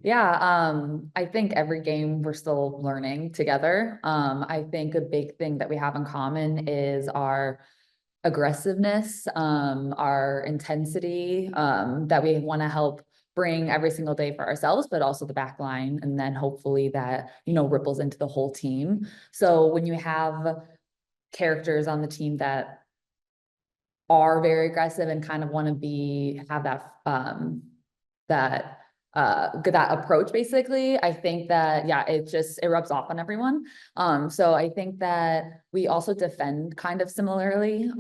Yeah, I think every game we're still learning together. I think a big thing that we have in common is our aggressiveness, our intensity, that we want to help bring every single day for ourselves, but also the back line. And then hopefully that, ripples into the whole team. So when you have characters on the team that are very aggressive and kind of want to have that that approach, basically, I think that, yeah, it rubs off on everyone. So I think that we also defend kind of similarly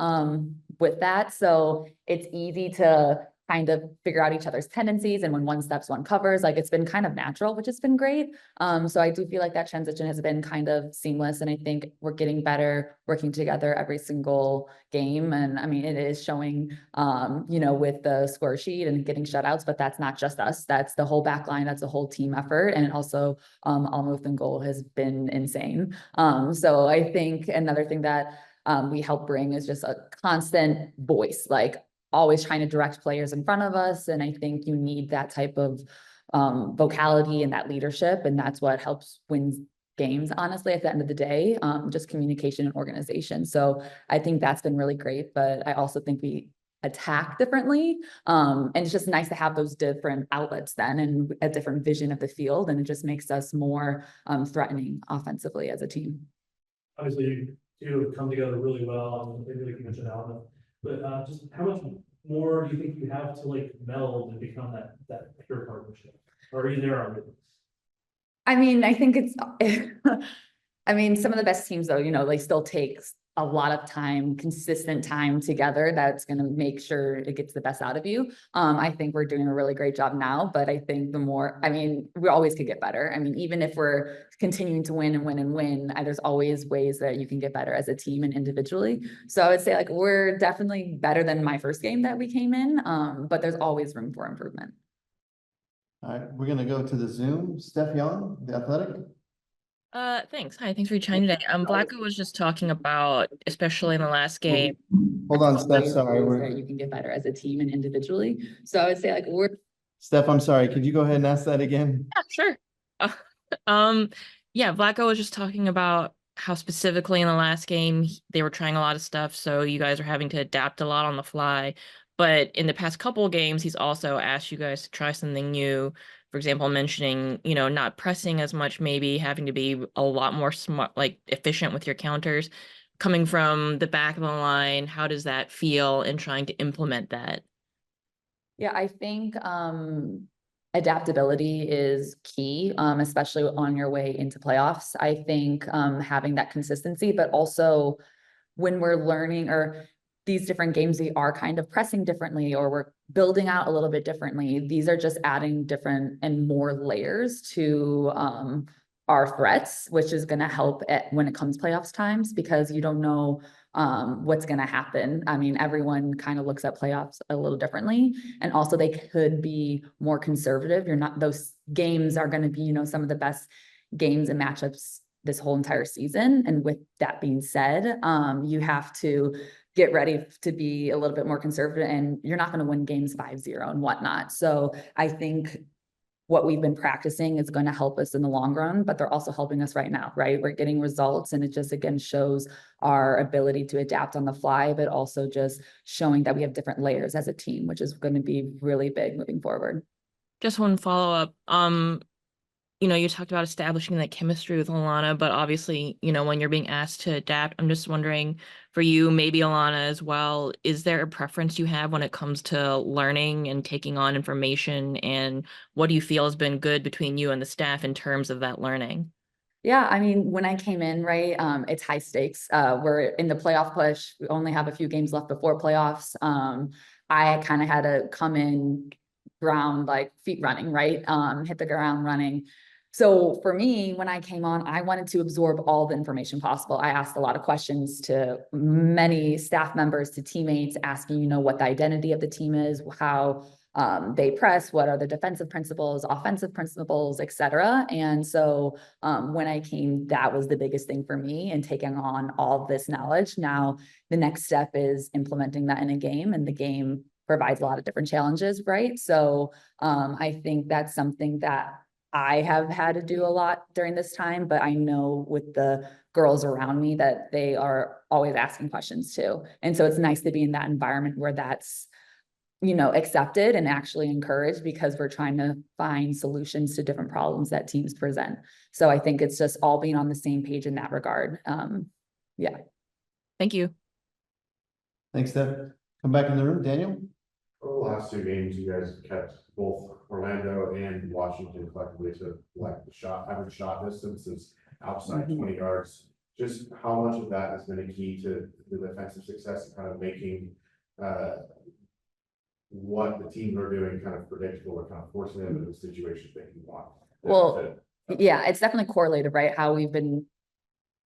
with that, so it's easy to kind of figure out each other's tendencies, and when one steps, one covers. Like, it's been kind of natural, which has been great. So I do feel like that transition has been kind of seamless, and I think we're getting better working together every single game. And I mean, it is showing, with the score sheet and getting shutouts, but that's not just us. That's the whole back line. That's a whole team effort. And also, Almuth and goal has been insane. So I think another thing that we help bring is just a constant voice, like always trying to direct players in front of us. And I think you need that type of vocality and that leadership. And that's what helps win games, honestly, at the end of the day, just communication and organization. So I think that's been really great, but I also think we attack differently. And it's just nice to have those different outlets then, and a different vision of the field. And it just makes us more threatening offensively as a team. Obviously, you have come together really well, and maybe like you mentioned Alvin, but just how much more do you think you have to like meld and become that pure partnership? Or are you there already? I mean, I think it's, I mean, some of the best teams, though, they still take a lot of time, consistent time together. That's going to make sure it gets the best out of you. I think we're doing a really great job now, but I think we always could get better. I mean, even if we're continuing to win and win and win, there's always ways that you can get better as a team and individually. So I would say, like, we're definitely better than my first game that we came in, but there's always room for improvement. All right, we're gonna go to the Zoom. Steph Young, The Athletic. Thanks. Hi, thanks for joining today. Blacko was just talking about, especially in the last game. Hold on, Steph, sorry. You can get better as a team and individually. So I would say, like, Steph, I'm sorry, could you go ahead and ask that again? Yeah, sure. Yeah, Blacko was just talking about how specifically in the last game, they were trying a lot of stuff, so you guys are having to adapt a lot on the fly. But in the past couple of games, he's also asked you guys to try something new. For example, mentioning, not pressing as much, maybe having to be a lot more smart, like efficient with your counters. Coming from the back of the line, how does that feel in trying to implement that? Yeah, I think adaptability is key, especially on your way into playoffs. I think having that consistency, but also when we're learning, or these different games, we are kind of pressing differently, or we're building out a little bit differently. These are just adding different and more layers to our threats, which is going to help when it comes playoffs times, because you don't know what's going to happen. I mean, everyone kind of looks at playoffs a little differently, and also they could be more conservative. Those games are going to be, some of the best games and matchups this whole entire season. And with that being said, you have to get ready to be a little bit more conservative, and you're not going to win games 5-0 and whatnot. So I think what we've been practicing is going to help us in the long run, but they're also helping us right now, right? We're getting results, and it just, again, shows our ability to adapt on the fly, but also just showing that we have different layers as a team, which is going to be really big moving forward. Just one follow-up. You talked about establishing that chemistry with Alana, but obviously, when you're being asked to adapt, I'm just wondering, for you, maybe Alana as well, is there a preference you have when it comes to learning and taking on information? And what do you feel has been good between you and the staff in terms of that learning? Yeah, I mean, when I came in, right, it's high stakes. We're in the playoff push. We only have a few games left before playoffs. I kind of had to come in ground, like feet running, right? Hit the ground running. So for me, when I came on, I wanted to absorb all the information possible. I asked a lot of questions to many staff members, to teammates, asking, what the identity of the team is, how they press, what are the defensive principles, offensive principles, etc. And so when I came, that was the biggest thing for me, and taking on all of this knowledge. Now, the next step is implementing that in a game, and the game provides a lot of different challenges, right? So I think that's something that I have had to do a lot during this time, but I know with the girls around me that they are always asking questions too. And so it's nice to be in that environment where that's, accepted and actually encouraged, because we're trying to find solutions to different problems that teams present. So I think it's just all being on the same page in that regard. Yeah. Thank you. Thanks, Steph. Come back in the room, Daniel. For the last two games, you guys kept both Orlando and Washington collectively to like the average shot distances outside 20 yards. Just how much of that has been a key to the defensive success and kind of making what the teams are doing kind of predictable, or kind of forcing them into the situations that you want? Well, yeah, it's definitely correlated, right? How we've been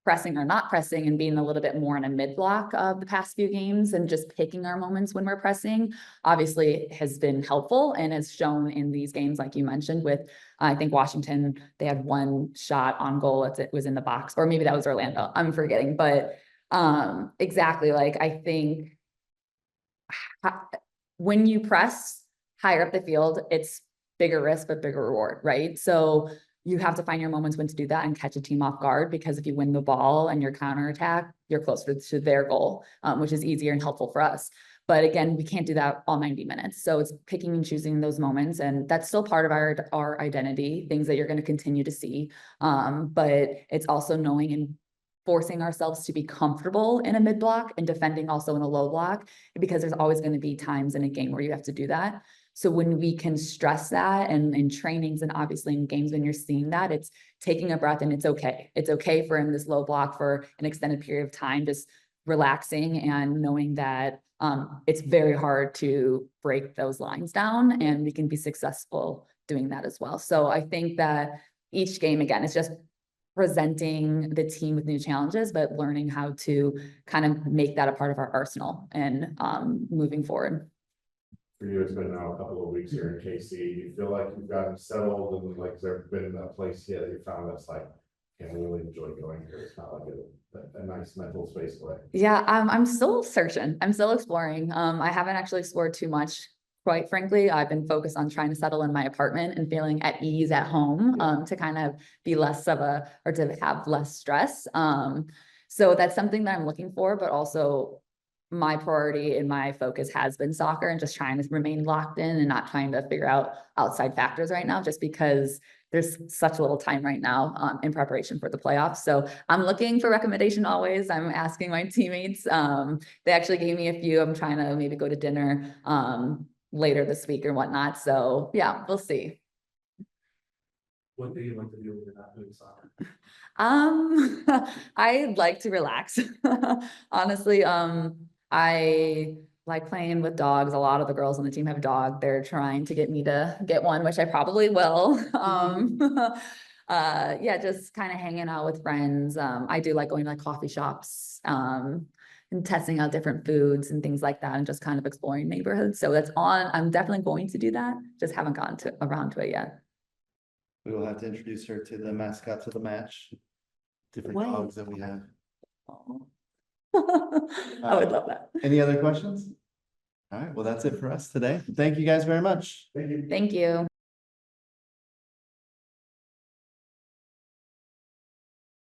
pressing or not pressing and being a little bit more in a mid block of the past few games and just picking our moments when we're pressing obviously has been helpful and has shown in these games, like you mentioned, with I think Washington, they had one shot on goal. It was in the box, or maybe that was Orlando. I'm forgetting, but exactly. Like, I think when you press higher up the field, it's bigger risk, but bigger reward, right? So you have to find your moments when to do that and catch a team off guard, because if you win the ball and your counterattack, you're closer to their goal, which is easier and helpful for us. But again, we can't do that all 90 minutes. So it's picking and choosing those moments. And that's still part of our identity, things that you're going to continue to see. But it's also knowing and forcing ourselves to be comfortable in a mid block and defending also in a low block, because there's always going to be times in a game where you have to do that. So when we can stress that, and in trainings and obviously in games, when you're seeing that, it's taking a breath, and it's okay. It's okay for in this low block for an extended period of time, just relaxing and knowing that it's very hard to break those lines down, and we can be successful doing that as well. So I think that each game, again, it's just presenting the team with new challenges, but learning how to kind of make that a part of our arsenal and moving forward. For you, it's been now a couple of weeks here in KC. You feel like you've gotten settled, and like, has there been a place yet that you found that's like, I really enjoy going here? It's not like a nice mental space away. Yeah, I'm still searching. I'm still exploring. I haven't actually explored too much, quite frankly. I've been focused on trying to settle in my apartment and feeling at ease at home, to kind of be less of or to have less stress. So that's something that I'm looking for, but also my priority and my focus has been soccer, and just trying to remain locked in and not trying to figure out outside factors right now, just because there's such little time right now in preparation for the playoffs. So I'm looking for recommendation always. I'm asking my teammates. They actually gave me a few. I'm trying to maybe go to dinner later this week or whatnot. So yeah, we'll see. What do you like to do when you're not doing soccer? I like to relax. Honestly, I like playing with dogs. A lot of the girls on the team have a dog. They're trying to get me to get one, which I probably will. Yeah, just kind of hanging out with friends. I do like going to like coffee shops, and testing out different foods and things like that, and just kind of exploring neighborhoods. So that's on. I'm definitely going to do that. Just haven't gotten around to it yet. We will have to introduce her to the mascots of the match. Different Wait. dogs that we have. I would love that. Any other questions? All right, well, that's it for us today. Thank you guys very much. Thank you. Thank you.